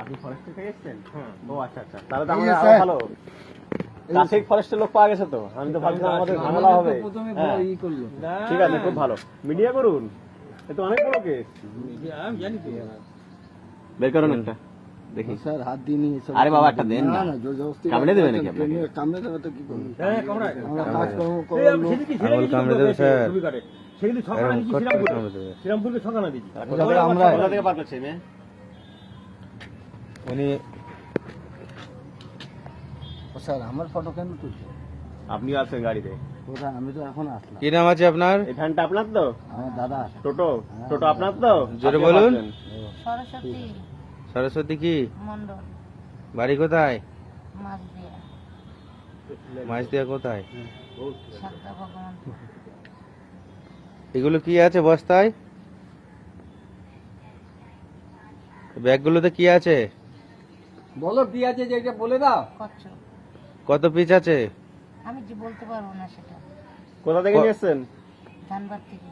আপনি ফরেস্টে থেকে এসেছেন? ও আচ্ছা আচ্ছা, তাহলে তো আমাদের আরো ভালো। ট্রাফিক ফরেস্টের লোক পাওয়া গেছে তো, আমি তো ভাবছিলাম আমাদের ঝামেলা হবে। ঠিক আছে, খুব ভালো। মিডিয়া করুন, এ তো অনেক বড় কেস। বের করুন একটা দেখি। স্যার হাত দিয়ে নিয়ে আরে বাবা একটা দেন না, জোর জবরদস্তি কামড়ে দেবে নাকি আপনাকে? কামড়ে দেবে তো কি করব? হ্যাঁ কামড়ায়। আমরা কাজকর্ম করব। কামড়ে দেবে স্যার। সেদিন সকালে দিছি শ্রীরামপুরকে সকালে দিছি। আমরা কোথা থেকে পার করছি মে? উনি স্যার আমার ফটো কেন তুলছো? আপনি আছেন গাড়িতে? কোথায়? আমি তো এখন আসলাম। কি নাম আছে আপনার? এই ভ্যানটা আপনার তো? আমার দাদা। টোটো টোটো আপনার তো? জোরে বলুন। সরস্বতী সরস্বতী কি মন্ডল, বাড়ি কোথায়? মাছদিয়া, মাছদিয়া কোথায়? সারদা ভগবান। এগুলো কি আছে বস্তায়? ব্যাগগুলোতে কি আছে? বলো কি আছে যেটা বলে দাও। কচ্ছপ। কত পিস আছে? আমি যে বলতে পারবো না সেটা। কোথা থেকে নিয়ে এসেছেন? ধানবাদ থেকে।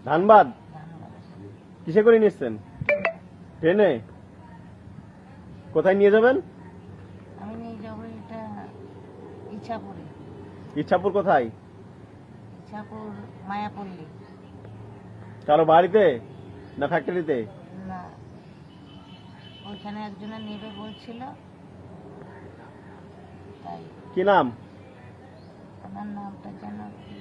ধানবাদ? ধানবাদ। কিসে করে নিয়ে এসেছেন? ট্রেনে? কোথায় নিয়ে যাবেন? আমি নিয়ে যাবো এটা ইচ্ছাপুরে। ইচ্ছাপুর কোথায়? ইচ্ছাপুর মায়াপল্লী। কারো বাড়িতে না ফ্যাক্টরিতে? না, ওইখানে একজনে নেবে বলছিল, তাই। কি নাম? আমার নামটা যেন কি